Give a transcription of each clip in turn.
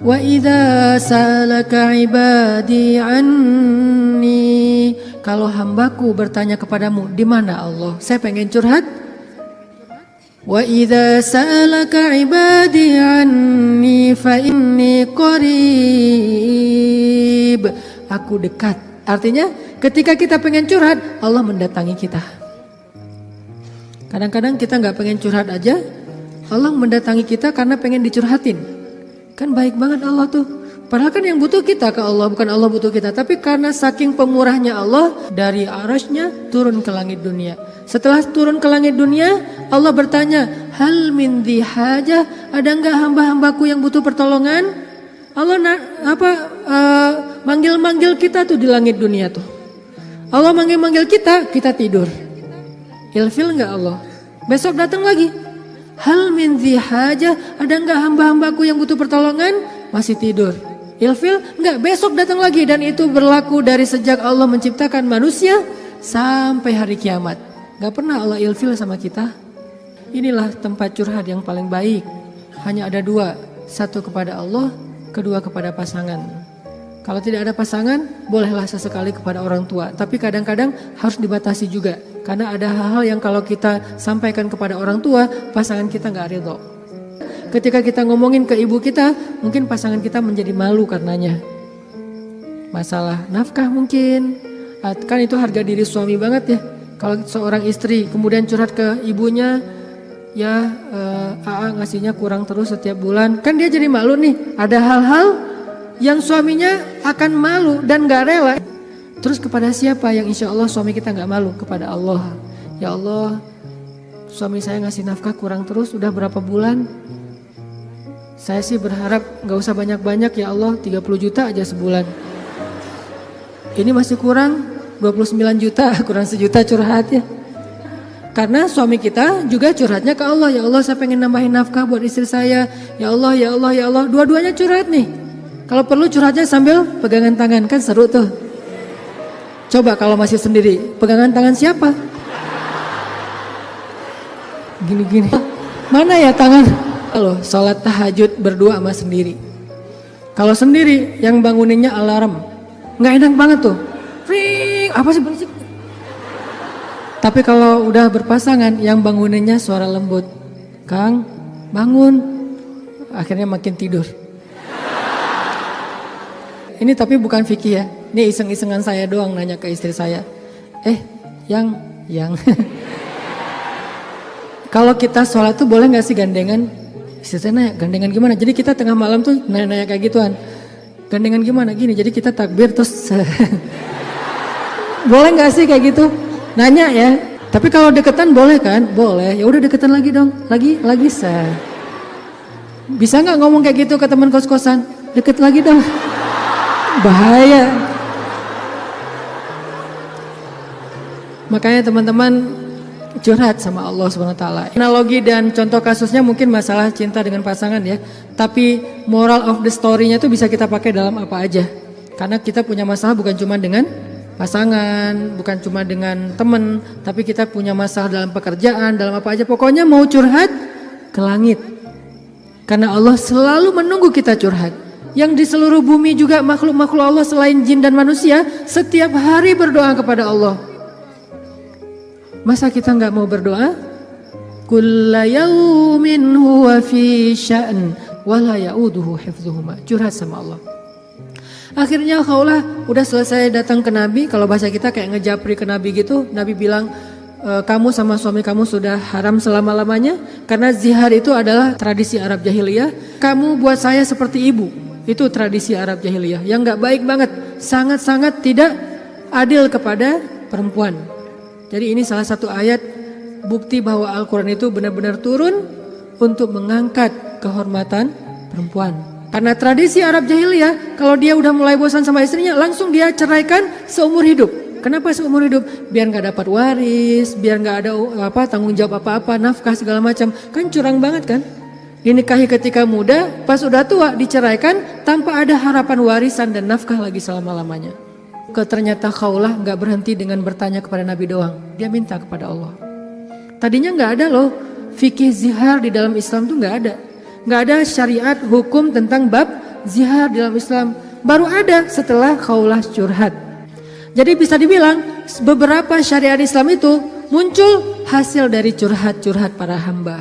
Wa idza sa'alaka ibadi anni, kalau hambaku bertanya kepadamu, di mana Allah? Saya pengen curhat. Wa idza sa'alaka ibadi anni fa inni qarib. Aku dekat. Artinya ketika kita pengen curhat, Allah mendatangi kita. Kadang-kadang kita nggak pengen curhat aja, Allah mendatangi kita karena pengen dicurhatin. Kan baik banget Allah tuh. Padahal kan yang butuh kita ke Allah, bukan Allah butuh kita. Tapi karena saking pemurahnya Allah, dari arasy-Nya turun ke langit dunia. Setelah turun ke langit dunia, Allah bertanya, hal min dhi hajah, ada enggak hamba-hambaku yang butuh pertolongan? Allah manggil-manggil kita tuh di langit dunia tuh. Allah manggil-manggil kita, kita tidur. Ilfil enggak Allah? Besok datang lagi. Hal min dhi hajah, ada enggak hamba-hambaku yang butuh pertolongan? Masih tidur. Ilfil? Enggak, besok datang lagi. Dan itu berlaku dari sejak Allah menciptakan manusia sampai hari kiamat. Enggak pernah Allah ilfil sama kita. Inilah tempat curhat yang paling baik. Hanya ada dua. Satu kepada Allah, kedua kepada pasangan. Kalau tidak ada pasangan, bolehlah sesekali kepada orang tua. Tapi kadang-kadang harus dibatasi juga. Karena ada hal-hal yang kalau kita sampaikan kepada orang tua, pasangan kita gak ridho. Ketika kita ngomongin ke ibu kita, mungkin pasangan kita menjadi malu karenanya. Masalah nafkah mungkin. Kan itu harga diri suami banget ya. Kalau seorang istri kemudian curhat ke ibunya, ya AA ngasihnya kurang terus setiap bulan. Kan dia jadi malu nih. Ada hal-hal yang suaminya akan malu dan gak rela. Terus kepada siapa yang insya Allah suami kita gak malu? Kepada Allah. Ya Allah, suami saya ngasih nafkah kurang terus udah berapa bulan. Saya sih berharap gak usah banyak-banyak ya Allah, 30 juta aja sebulan. Ini masih kurang 29 juta, kurang sejuta curhat ya. Karena suami kita juga curhatnya ke Allah. Ya Allah, saya pengen nambahin nafkah buat istri saya. Ya Allah, ya Allah, ya Allah. Dua-duanya curhat nih. Kalau perlu curhatnya sambil pegangan tangan, kan seru tuh. Coba kalau masih sendiri, pegangan tangan siapa? Gini-gini. Mana ya tangan? Kalau sholat tahajud berdua sama sendiri. Kalau sendiri yang banguninnya alarm, nggak enak banget tuh. Ring, apa sih berisik? Tapi kalau udah berpasangan, yang banguninnya suara lembut. Kang, bangun. Akhirnya makin tidur. Ini tapi bukan fikih ya. Ini iseng-isengan saya doang nanya ke istri saya. Yang. Kalau kita sholat tuh boleh gak sih gandengan? Istri saya nanya, gandengan gimana? Jadi kita tengah malam tuh nanya kayak gituan. Gandengan gimana? Gini, jadi kita takbir terus. Boleh gak sih kayak gitu? Nanya ya. Tapi kalau deketan boleh kan? Boleh. Ya udah deketan lagi dong. Lagi sah. Bisa gak ngomong kayak gitu ke teman kos-kosan? Deket lagi dong. Bahaya. Makanya teman-teman curhat sama Allah SWT. Analogi dan contoh kasusnya mungkin masalah cinta dengan pasangan ya. Tapi moral of the story-nya itu bisa kita pakai dalam apa aja. Karena kita punya masalah bukan cuma dengan pasangan, bukan cuma dengan teman, tapi kita punya masalah dalam pekerjaan, dalam apa aja. Pokoknya mau curhat ke langit. Karena Allah selalu menunggu kita curhat. Yang di seluruh bumi juga makhluk-makhluk Allah selain jin dan manusia setiap hari berdoa kepada Allah. Masa kita nggak mau berdoa? Kulla yaumin huwa fi sya'n wa la ya'uduhu hifdzuhuma. Curhat sama Allah. Akhirnya Khawlah udah selesai datang ke Nabi. Kalau bahasa kita kayak ngejapri ke Nabi gitu. Nabi bilang, kamu sama suami kamu sudah haram selama-lamanya. Karena zihar itu adalah tradisi Arab jahiliyah. Kamu buat saya seperti ibu. Itu tradisi Arab jahiliyah yang gak baik banget. Sangat-sangat tidak adil kepada perempuan. Jadi ini salah satu ayat bukti bahwa Al-Quran itu benar-benar turun untuk mengangkat kehormatan perempuan. Karena tradisi Arab jahiliyah, kalau dia udah mulai bosan sama istrinya, langsung dia ceraikan seumur hidup. Kenapa seumur hidup? Biar gak dapat waris, biar gak ada tanggung jawab apa-apa, nafkah segala macam. Kan curang banget kan? Dinikahi ketika muda, pas udah tua diceraikan tanpa ada harapan warisan dan nafkah lagi selama-lamanya. Ternyata Khawlah gak berhenti dengan bertanya kepada Nabi doang. Dia minta kepada Allah. Tadinya gak ada loh fikih zihar di dalam Islam tuh gak ada. Gak ada syariat hukum tentang bab Zihar dalam Islam baru ada setelah khaulah curhat. Jadi bisa dibilang beberapa syariat Islam itu muncul hasil dari curhat-curhat para hamba.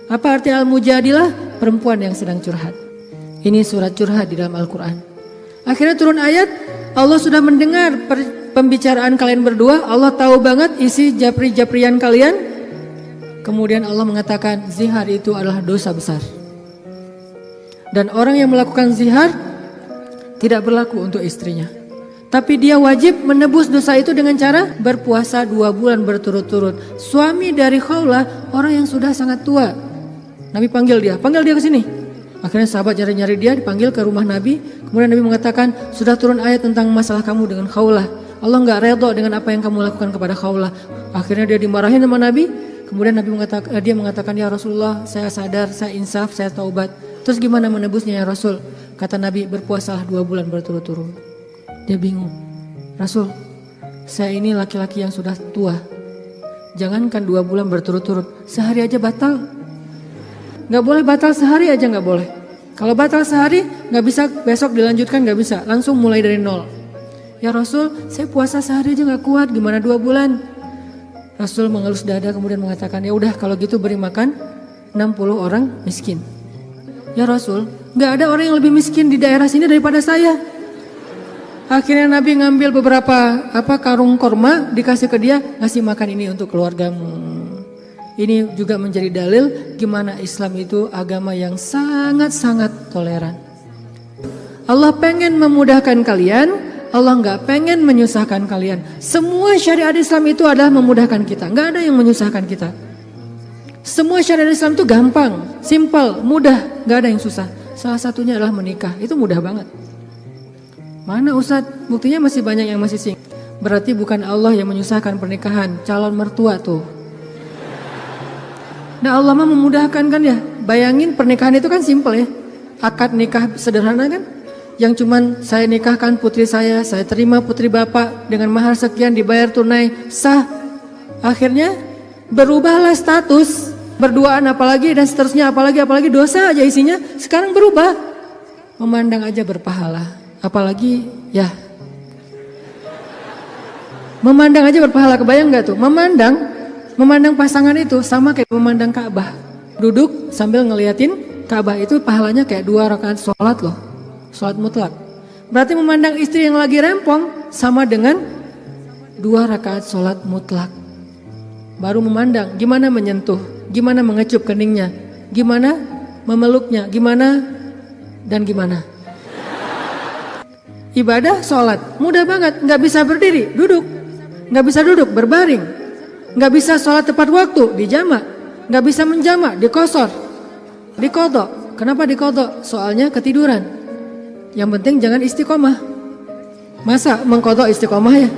Apa arti al-mujadilah? Perempuan yang sedang curhat. Ini surat curhat di dalam Al-Quran. Akhirnya turun ayat, Allah sudah mendengar pembicaraan kalian berdua, Allah tahu banget isi japri-japrian kalian. Kemudian Allah mengatakan zihar itu adalah dosa besar. Dan orang yang melakukan zihar tidak berlaku untuk istrinya. Tapi dia wajib menebus dosa itu dengan cara berpuasa 2 bulan berturut-turut. Suami dari Khawlah orang yang sudah sangat tua. Nabi panggil dia ke sini. Akhirnya sahabat nyari-nyari dia, dipanggil ke rumah Nabi. Kemudian Nabi mengatakan, sudah turun ayat tentang masalah kamu dengan Khawlah. Allah enggak redha dengan apa yang kamu lakukan kepada Khawlah. Akhirnya dia dimarahin sama Nabi. Kemudian Nabi mengatakan, ya Rasulullah, saya sadar, saya insaf, saya taubat. Terus gimana menebusnya ya Rasul? Kata Nabi, berpuasalah 2 bulan berturut-turut. Dia bingung. Rasul, saya ini laki-laki yang sudah tua. Jangankan 2 bulan berturut-turut, sehari aja batal. Gak boleh batal sehari aja, gak boleh. Kalau batal sehari gak bisa besok dilanjutkan, gak bisa. Langsung mulai dari nol. Ya Rasul, saya puasa sehari aja gak kuat, gimana 2 bulan? Rasul mengelus dada kemudian mengatakan, ya udah kalau gitu beri makan 60 orang miskin. Ya Rasul, gak ada orang yang lebih miskin di daerah sini daripada saya. Akhirnya Nabi ngambil beberapa karung korma, dikasih ke dia, ngasih makan ini untuk keluargamu. Ini juga menjadi dalil gimana Islam itu agama yang sangat-sangat toleran. Allah pengen memudahkan kalian, Allah nggak pengen menyusahkan kalian. Semua syariat Islam itu adalah memudahkan kita, nggak ada yang menyusahkan kita. Semua syariat Islam itu gampang, simple, mudah, nggak ada yang susah. Salah satunya adalah menikah, itu mudah banget. Mana Ustadz? Buktinya masih banyak yang masih single. Berarti bukan Allah yang menyusahkan pernikahan, calon mertua tuh. Nah Allah mah memudahkan kan ya. Bayangin pernikahan itu kan simple ya. Akad nikah sederhana kan. Yang cuman saya nikahkan putri saya terima putri bapak dengan mahar sekian dibayar tunai, sah. Akhirnya berubahlah status, berduaan apalagi dan seterusnya apalagi dosa aja isinya. Sekarang berubah. Memandang aja berpahala. Apalagi ya memandang aja berpahala. Kebayang gak tuh? Memandang pasangan itu sama kayak memandang Ka'bah. Duduk sambil ngeliatin Ka'bah itu pahalanya kayak 2 rakaat sholat loh. Sholat mutlak. Berarti memandang istri yang lagi rempong sama dengan 2 rakaat sholat mutlak. Baru memandang gimana menyentuh, gimana mengecup keningnya, gimana memeluknya, gimana dan gimana. Ibadah sholat mudah banget, nggak bisa berdiri, duduk, nggak bisa duduk, berbaring, nggak bisa sholat tepat waktu, dijamak, nggak bisa menjamak, dikosor, dikodok. Kenapa dikodok? Soalnya ketiduran. Yang penting jangan istiqomah. Masa mengkodok istiqomah ya?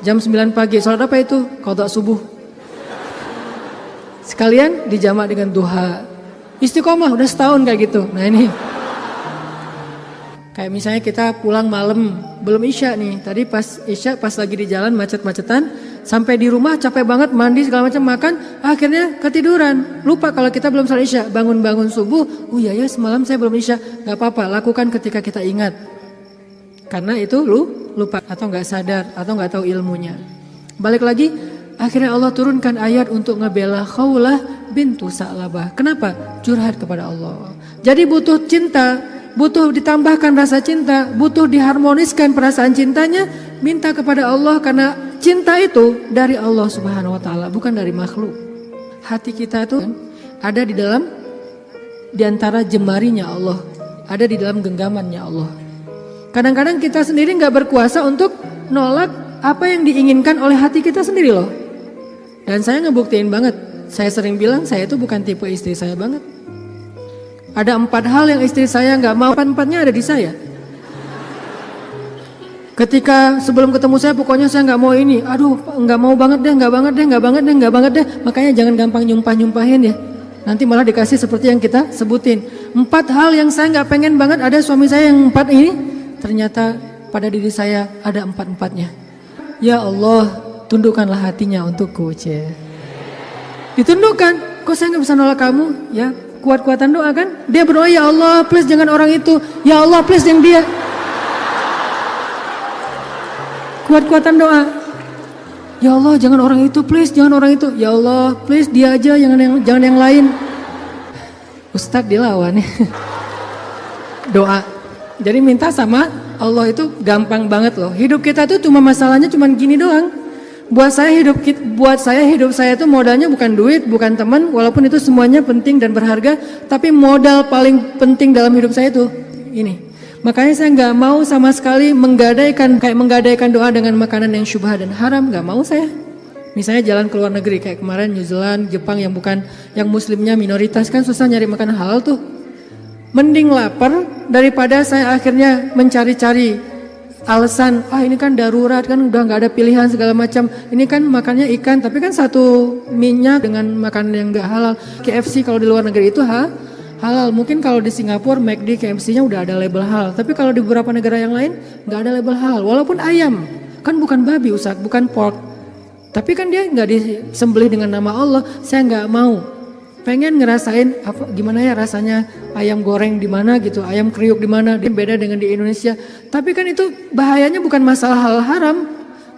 Jam 9 pagi, sholat apa itu? Kodok subuh. Sekalian dijamak dengan duha. Istiqomah udah setahun kayak gitu. Nah ini. Kayak misalnya kita pulang malam, belum isya nih. Tadi pas isya, pas lagi di jalan macet-macetan, sampai di rumah capek banget, mandi segala macam, makan, akhirnya ketiduran. Lupa kalau kita belum sholat isya, bangun-bangun subuh, oh iya ya semalam saya belum isya. Gak apa-apa, lakukan ketika kita ingat. Karena itu lupa atau gak sadar atau gak tahu ilmunya. Balik lagi, akhirnya Allah turunkan ayat untuk ngebela Khawlah bintu Sa'labah. Kenapa? Curhat kepada Allah. Jadi butuh cinta, butuh ditambahkan rasa cinta, butuh diharmoniskan perasaan cintanya, minta kepada Allah karena cinta itu dari Allah Subhanahu wa taala, bukan dari makhluk. Hati kita itu ada di antara jemarinya Allah, ada di dalam genggamannya Allah. Kadang-kadang kita sendiri nggak berkuasa untuk nolak apa yang diinginkan oleh hati kita sendiri loh. Dan saya ngebuktiin banget, saya sering bilang saya itu bukan tipe istri saya banget. Ada 4 hal yang istri saya nggak mau, 4-4-nya ada di saya. Ketika sebelum ketemu saya pokoknya saya nggak mau ini, aduh nggak mau banget deh, nggak banget deh. Makanya jangan gampang nyumpahin ya. Nanti malah dikasih seperti yang kita sebutin. 4 hal yang saya nggak pengen banget ada suami saya yang 4 ini, ternyata pada diri saya ada 4-4-nya. Ya Allah, tundukkanlah hatinya untukku, ditundukkan. Kok saya nggak bisa nolak kamu? Ya. kuat-kuatan doa kan? Dia berdoa, ya Allah please jangan orang itu, ya Allah please yang dia. Kuat-kuatan doa. Ya Allah jangan orang itu please, jangan orang itu. Ya Allah please dia aja, jangan yang lain. Ustadz dilawan ya. Doa. Jadi minta sama Allah itu gampang banget loh. Hidup kita tuh cuma masalahnya cuma gini doang. Buat saya hidup saya itu modalnya bukan duit, bukan teman, walaupun itu semuanya penting dan berharga, tapi modal paling penting dalam hidup saya itu ini. Makanya saya nggak mau sama sekali menggadaikan doa dengan makanan yang syubhat dan haram, nggak mau saya. Misalnya jalan ke luar negeri kayak kemarin New Zealand, Jepang yang muslimnya minoritas kan susah nyari makanan halal tuh. Mending lapar daripada saya akhirnya mencari-cari alasan, ini kan darurat kan udah nggak ada pilihan segala macam. Ini kan makannya ikan tapi kan satu minyak dengan makanan yang nggak halal. KFC kalau di luar negeri itu halal. Mungkin kalau di Singapura McD KFC-nya udah ada label halal. Tapi kalau di beberapa negara yang lain nggak ada label halal. Walaupun ayam kan bukan babi Ustaz, bukan pork. Tapi kan dia nggak disembelih dengan nama Allah. Saya nggak mau. Pengen ngerasain gimana ya rasanya ayam goreng di mana gitu, ayam kriuk di mana, dia beda dengan di Indonesia. Tapi kan itu bahayanya bukan masalah hal haram,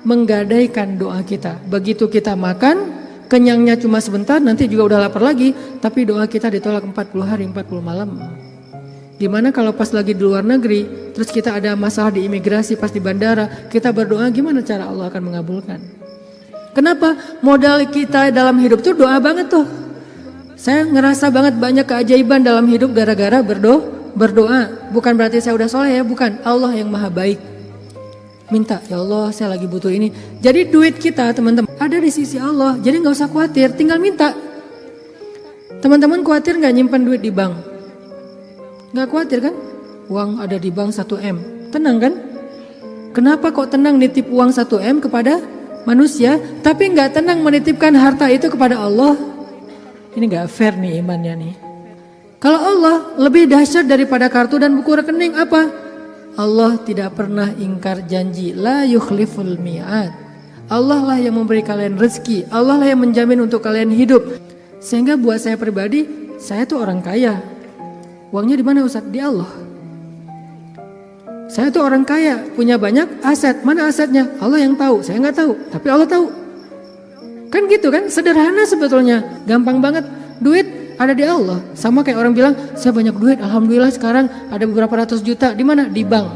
menggadaikan doa kita. Begitu kita makan, kenyangnya cuma sebentar, nanti juga udah lapar lagi, tapi doa kita ditolak 40 hari 40 malam. Gimana kalau pas lagi di luar negeri, terus kita ada masalah di imigrasi pas di bandara, kita berdoa gimana cara Allah akan mengabulkan? Kenapa? Modal kita dalam hidup tuh doa banget tuh. Saya ngerasa banget banyak keajaiban dalam hidup gara-gara berdoa. Bukan berarti saya udah soleh ya, bukan. Allah yang maha baik. Minta, ya Allah saya lagi butuh ini. Jadi duit kita teman-teman ada di sisi Allah. Jadi gak usah khawatir, tinggal minta. Teman-teman khawatir gak nyimpan duit di bank? Gak khawatir kan? Uang ada di bank 1M. Tenang kan? Kenapa kok tenang nitip uang 1M kepada manusia, tapi gak tenang menitipkan harta itu kepada Allah? Ini gak fair nih imannya nih. Kalau Allah lebih dahsyat daripada kartu dan buku rekening apa? Allah tidak pernah ingkar janji. La yukhliful mi'ad. Allah lah yang memberi kalian rezeki. Allah lah yang menjamin untuk kalian hidup. Sehingga buat saya pribadi, saya tuh orang kaya. Uangnya di mana Ustaz? Di Allah. Saya tuh orang kaya, punya banyak aset. Mana asetnya? Allah yang tahu. Saya nggak tahu, tapi Allah tahu. Kan gitu kan, sederhana sebetulnya, gampang banget. Duit ada di Allah. Sama kayak orang bilang, saya banyak duit, alhamdulillah sekarang ada beberapa ratus juta. Di mana? Di bank.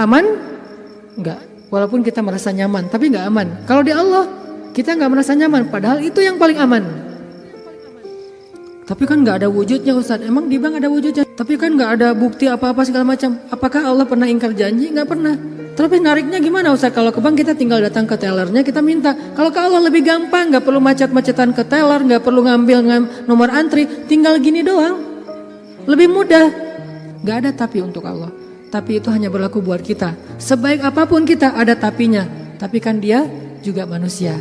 Aman? Enggak. Walaupun kita merasa nyaman, tapi enggak aman. Kalau di Allah, kita enggak merasa nyaman, padahal itu yang paling aman. Tapi kan enggak ada wujudnya Ustaz. Emang di bank ada wujudnya? Tapi kan enggak ada bukti apa-apa segala macam. Apakah Allah pernah ingkar janji? Enggak pernah. Tapi nariknya gimana Ustaz? Kalau ke bank kita tinggal datang ke tellernya, kita minta. Kalau ke Allah lebih gampang, gak perlu macet-macetan ke teller, gak perlu ngambil nomor antri, tinggal gini doang. Lebih mudah. Gak ada tapi untuk Allah. Tapi itu hanya berlaku buat kita. Sebaik apapun kita ada tapinya. Tapi kan dia juga manusia.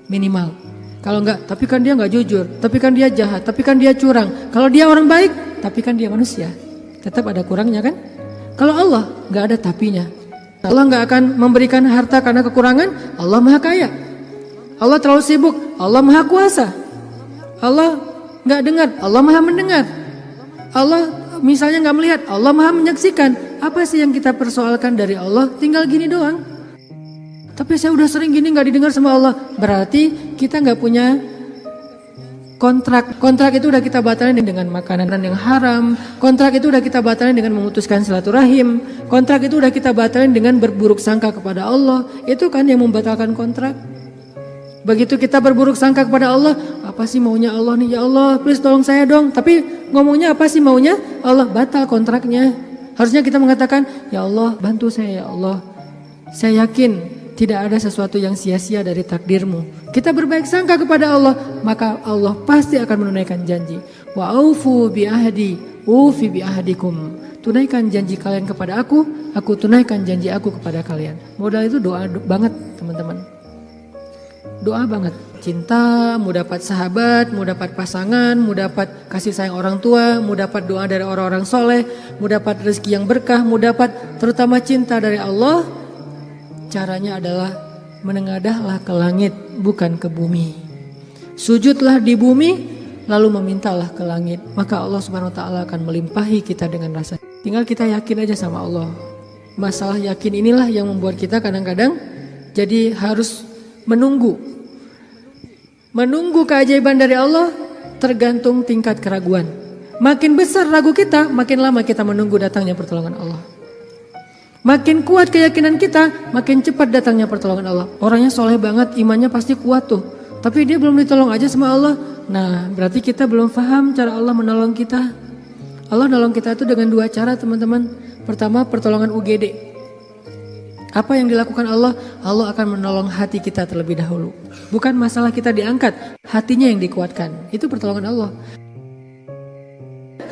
Minimal. Kalau enggak, tapi kan dia gak jujur. Tapi kan dia jahat. Tapi kan dia curang. Kalau dia orang baik, tapi kan dia manusia. Tetap ada kurangnya kan? Kalau Allah gak ada tapinya. Allah gak akan memberikan harta karena kekurangan. Allah maha kaya. Allah terlalu sibuk. Allah maha kuasa. Allah gak dengar. Allah maha mendengar. Allah misalnya gak melihat. Allah maha menyaksikan. Apa sih yang kita persoalkan dari Allah? Tinggal gini doang. Tapi saya udah sering gini gak didengar sama Allah. Berarti kita gak punya kontrak. Kontrak itu udah kita batalin dengan makanan yang haram. Kontrak itu udah kita batalin dengan memutuskan silaturahim. Kontrak itu udah kita batalin dengan berburuk sangka kepada Allah. Itu kan yang membatalkan kontrak. Begitu kita berburuk sangka kepada Allah, apa sih maunya Allah nih? Ya Allah, please tolong saya dong. Tapi ngomongnya apa sih maunya? Allah, batal kontraknya. Harusnya kita mengatakan, ya Allah, bantu saya ya Allah. Saya yakin tidak ada sesuatu yang sia-sia dari takdirmu. Kita berbaik sangka kepada Allah, maka Allah pasti akan menunaikan janji. Wa aufu bi ahdi, ufi bi ahdikum. Tunaikan janji kalian kepada aku tunaikan janji aku kepada kalian. Modal itu doa banget teman-teman. Doa banget. Cinta, mau dapat sahabat, mau dapat pasangan, mau dapat kasih sayang orang tua, mau dapat doa dari orang-orang soleh, mau dapat rezeki yang berkah, mau dapat terutama cinta dari Allah. Caranya adalah menengadahlah ke langit, bukan ke bumi. Sujudlah di bumi, lalu memintalah ke langit, maka Allah Subhanahu wa taala akan melimpahi kita dengan rasa. Tinggal kita yakin aja sama Allah. Masalah yakin inilah yang membuat kita kadang-kadang jadi harus menunggu keajaiban dari Allah, tergantung tingkat keraguan. Makin besar ragu kita, makin lama kita menunggu datangnya pertolongan Allah. Makin kuat keyakinan kita, makin cepat datangnya pertolongan Allah. Orangnya soleh banget, imannya pasti kuat tuh, tapi dia belum ditolong aja sama Allah. Nah, berarti kita belum paham cara Allah menolong kita. Allah nolong kita itu dengan 2 cara, teman-teman. Pertama, pertolongan UGD. Apa yang dilakukan Allah? Allah akan menolong hati kita terlebih dahulu. Bukan masalah kita diangkat, hatinya yang dikuatkan. Itu pertolongan Allah.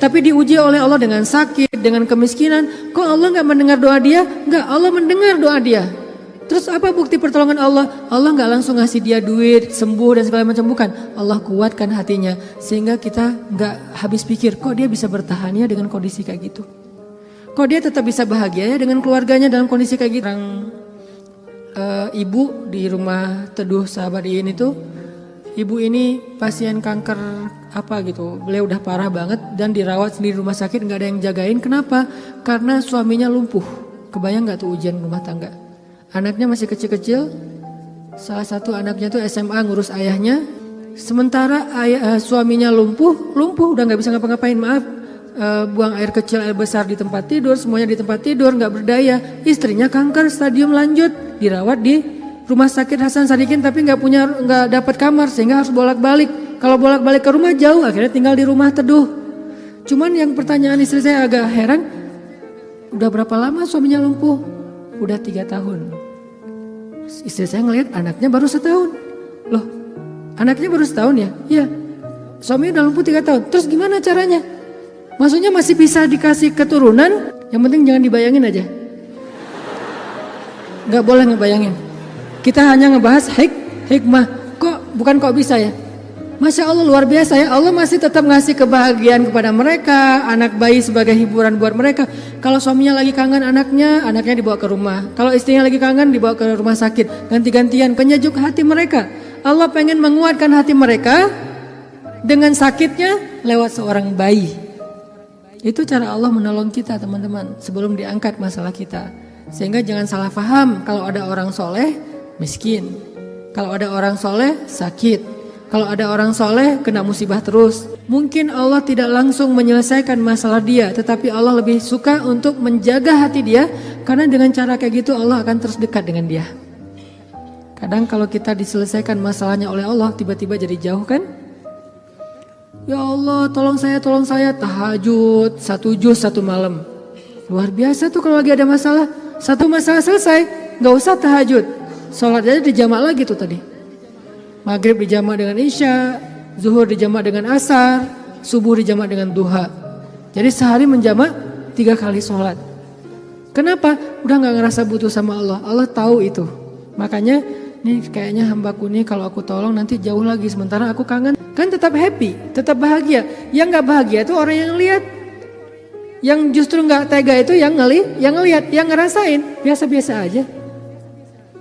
Tapi diuji oleh Allah dengan sakit, dengan kemiskinan. Kok Allah gak mendengar doa dia? Enggak, Allah mendengar doa dia. Terus apa bukti pertolongan Allah? Allah gak langsung ngasih dia duit, sembuh dan segala macam, bukan. Allah kuatkan hatinya sehingga kita gak habis pikir, kok dia bisa bertahan ya dengan kondisi kayak gitu. Kok dia tetap bisa bahagia ya dengan keluarganya dalam kondisi kayak gitu. Ibu di rumah Teduh Sahabat Iin itu, ibu ini pasien kanker apa gitu, beliau udah parah banget dan dirawat sendiri di rumah sakit, gak ada yang jagain. Kenapa? Karena suaminya lumpuh. Kebayang gak tuh ujian rumah tangga? Anaknya masih kecil-kecil, salah satu anaknya tuh SMA ngurus ayahnya, sementara suaminya lumpuh udah gak bisa ngapa-ngapain, maaf. Buang air kecil, air besar di tempat tidur, semuanya di tempat tidur, gak berdaya. Istrinya kanker stadium lanjut, dirawat di rumah sakit Hasan Sadikin tapi nggak dapat kamar sehingga harus bolak-balik. Kalau bolak-balik ke rumah jauh, akhirnya tinggal di rumah Teduh. Cuman yang pertanyaan istri saya agak heran, udah berapa lama suaminya lumpuh? Udah 3 tahun. Istri saya ngelihat anaknya baru 1 tahun. Loh, anaknya baru 1 tahun ya? Iya. Suaminya udah lumpuh 3 tahun. Terus gimana caranya? Maksudnya masih bisa dikasih keturunan? Yang penting jangan dibayangin aja. Gak boleh ngebayangin. Kita hanya ngebahas hikmah. Kok bisa ya? Masya Allah, luar biasa ya. Allah masih tetap ngasih kebahagiaan kepada mereka. Anak bayi sebagai hiburan buat mereka. Kalau suaminya lagi kangen anaknya dibawa ke rumah. Kalau istrinya lagi kangen dibawa ke rumah sakit. Ganti-gantian, penyejuk hati mereka. Allah pengen menguatkan hati mereka dengan sakitnya lewat seorang bayi. Itu cara Allah menolong kita, teman-teman, sebelum diangkat masalah kita. Sehingga jangan salah paham, kalau ada orang soleh miskin, kalau ada orang soleh sakit, kalau ada orang soleh kena musibah terus. Mungkin Allah tidak langsung menyelesaikan masalah dia, tetapi Allah lebih suka untuk menjaga hati dia, karena dengan cara kayak gitu Allah akan terus dekat dengan dia. Kadang kalau kita diselesaikan masalahnya oleh Allah, tiba-tiba jadi jauh kan? Ya Allah, tolong saya, tahajud 1 juz 1 malam. Luar biasa tuh kalau lagi ada masalah. 1 masalah selesai, gak usah tahajud. Sholat aja dijamak lagi tuh tadi. Maghrib dijamak dengan Isya, Zuhur dijamak dengan Asar, Subuh dijamak dengan Duha. Jadi sehari menjamak 3 kali sholat. Kenapa? Udah gak ngerasa butuh sama Allah. Allah tahu itu. Makanya nih kayaknya hambaku nih kalau aku tolong nanti jauh lagi, sementara aku kangen. Kan tetap happy, tetap bahagia. Yang gak bahagia itu orang yang lihat. Yang justru gak tega itu yang ngelihat, yang ngerasain. Biasa-biasa aja.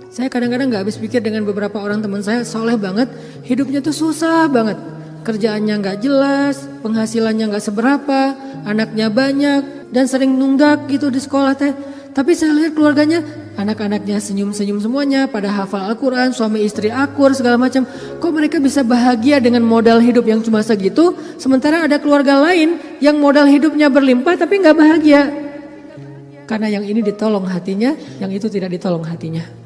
Saya kadang-kadang gak habis pikir dengan beberapa orang teman saya, soleh banget, hidupnya tuh susah banget. Kerjaannya gak jelas, penghasilannya gak seberapa, anaknya banyak, dan sering nunggak gitu di sekolah teh. Tapi saya lihat keluarganya, anak-anaknya senyum-senyum semuanya, pada hafal Al-Quran, suami istri akur, segala macam. Kok mereka bisa bahagia dengan modal hidup yang cuma segitu, sementara ada keluarga lain yang modal hidupnya berlimpah tapi gak bahagia. Karena yang ini ditolong hatinya, yang itu tidak ditolong hatinya.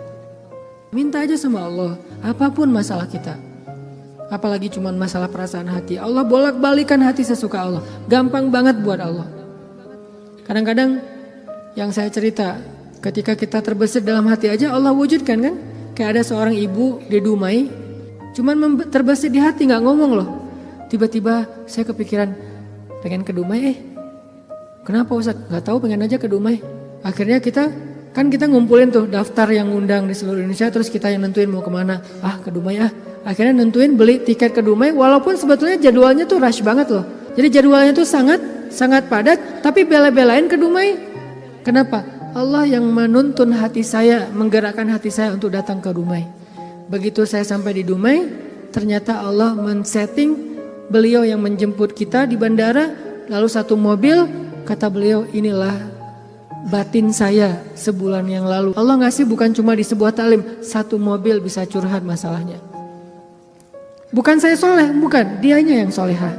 Minta aja sama Allah, apapun masalah kita. Apalagi cuma masalah perasaan hati. Allah bolak-balikan hati sesuka Allah. Gampang banget buat Allah. Kadang-kadang yang saya cerita, ketika kita terbesit dalam hati aja Allah wujudkan kan. Kayak ada seorang ibu di Dumai, cuman terbesit di hati, gak ngomong loh. Tiba-tiba saya kepikiran, pengen ke Dumai. Kenapa Ustaz? Gak tahu, pengen aja ke Dumai. Akhirnya kita ngumpulin tuh daftar yang ngundang di seluruh Indonesia, terus kita yang nentuin mau kemana. Ke Dumai Akhirnya nentuin beli tiket ke Dumai, walaupun sebetulnya jadwalnya tuh rush banget loh. Jadi jadwalnya tuh sangat padat, tapi bela-belain ke Dumai. Kenapa? Allah yang menuntun hati saya, menggerakkan hati saya untuk datang ke Dumai. Begitu saya sampai di Dumai, ternyata Allah men-setting beliau yang menjemput kita di bandara, lalu satu mobil, kata beliau, inilah batin saya sebulan yang lalu. Allah ngasih bukan cuma di sebuah taklim, satu mobil bisa curhat masalahnya. Bukan saya soleh, bukan, dianya yang solehah.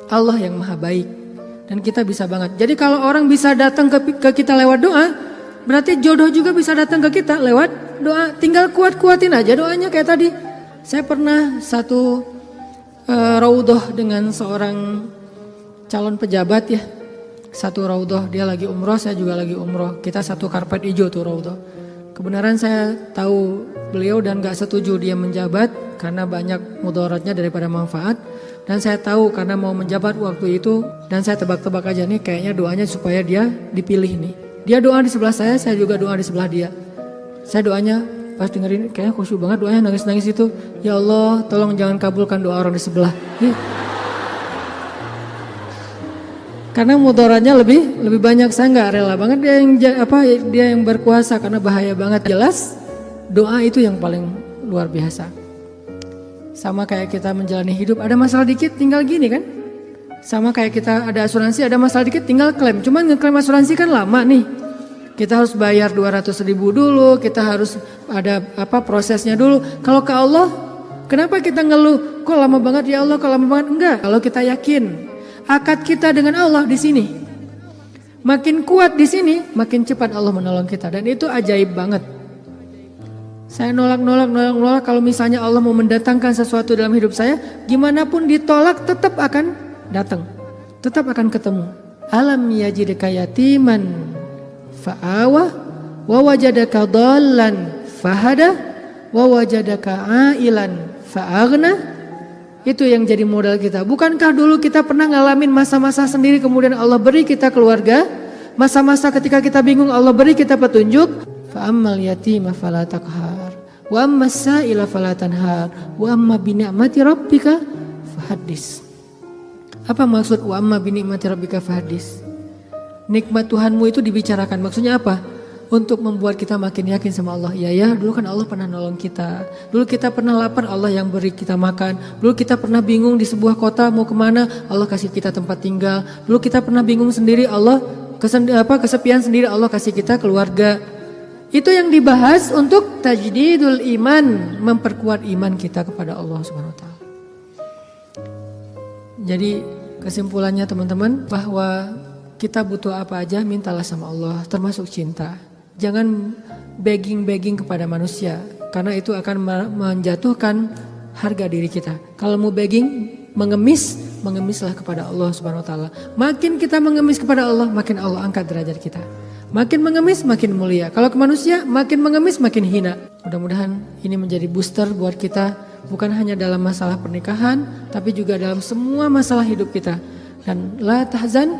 Allah yang maha baik dan kita bisa banget. Jadi kalau orang bisa datang ke kita lewat doa, berarti jodoh juga bisa datang ke kita lewat doa. Tinggal kuat-kuatin aja doanya kayak tadi. Saya pernah satu raudhah dengan seorang calon pejabat ya. Satu raudhah, dia lagi umroh, saya juga lagi umroh. Kita satu karpet hijau tuh raudhah. Kebenaran saya tahu beliau dan gak setuju dia menjabat karena banyak mudaratnya daripada manfaat. Dan saya tahu karena mau menjabat waktu itu, dan saya tebak-tebak aja nih kayaknya doanya supaya dia dipilih nih. Dia doa di sebelah saya juga doa di sebelah dia. Saya doanya pas dengerin kayaknya khusyuk banget doanya, nangis-nangis itu. Ya Allah, tolong jangan kabulkan doa orang di sebelah. Ya. Karena mudaratnya lebih banyak, saya nggak rela banget dia yang berkuasa karena bahaya banget. Jelas doa itu yang paling luar biasa. Sama kayak kita menjalani hidup, ada masalah dikit tinggal gini kan. Sama kayak kita ada asuransi, ada masalah dikit tinggal klaim. Cuman ngeklaim asuransi kan lama nih. Kita harus bayar 200.000 dulu, kita harus ada prosesnya dulu. Kalau ke Allah, kenapa kita ngeluh? Kok lama banget ya Allah, kok lama banget? Enggak, kalau kita yakin akad kita dengan Allah di sini. Makin kuat di sini, makin cepat Allah menolong kita, dan itu ajaib banget. Saya nolak kalau misalnya Allah mau mendatangkan sesuatu dalam hidup saya, gimana pun ditolak tetap akan datang. Tetap akan ketemu. Alam yajidka yatiman fa'awa wa wajadaka dhallan fahada wa wajadaka ailan fa'aghna. Itu yang jadi modal kita. Bukankah dulu kita pernah ngalamin masa-masa sendiri kemudian Allah beri kita keluarga? Masa-masa ketika kita bingung Allah beri kita petunjuk. Fa'ammal yatima fala taqhar wa ammas sa'ila fala tanhar wa amma bi ni'mati rabbika fahaddis. Apa maksud wa amma bi ni'mati rabbika fahaddis? Nikmat Tuhanmu itu dibicarakan. Maksudnya apa? Untuk membuat kita makin yakin sama Allah. Ya, dulu kan Allah pernah nolong kita. Dulu kita pernah lapar, Allah yang beri kita makan. Dulu kita pernah bingung di sebuah kota mau kemana, Allah kasih kita tempat tinggal. Dulu kita pernah bingung sendiri, Allah kesepian sendiri, Allah kasih kita keluarga. Itu yang dibahas untuk tajdidul iman, memperkuat iman kita kepada Allah Subhanahu wa taala. Jadi kesimpulannya teman-teman, bahwa kita butuh apa aja mintalah sama Allah, termasuk cinta. Jangan begging kepada manusia, karena itu akan menjatuhkan harga diri kita. Kalau mau begging, mengemislah kepada Allah Subhanahu wa taala. Makin kita mengemis kepada Allah, makin Allah angkat derajat kita. Makin mengemis makin mulia. Kalau ke manusia makin mengemis makin hina. Mudah-mudahan ini menjadi booster buat kita, bukan hanya dalam masalah pernikahan, tapi juga dalam semua masalah hidup kita. Dan la tahzan,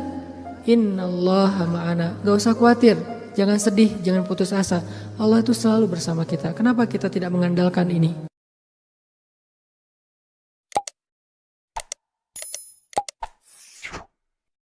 innallaha ma'ana. Gak usah khawatir, jangan sedih, jangan putus asa. Allah itu selalu bersama kita. Kenapa kita tidak mengandalkan ini?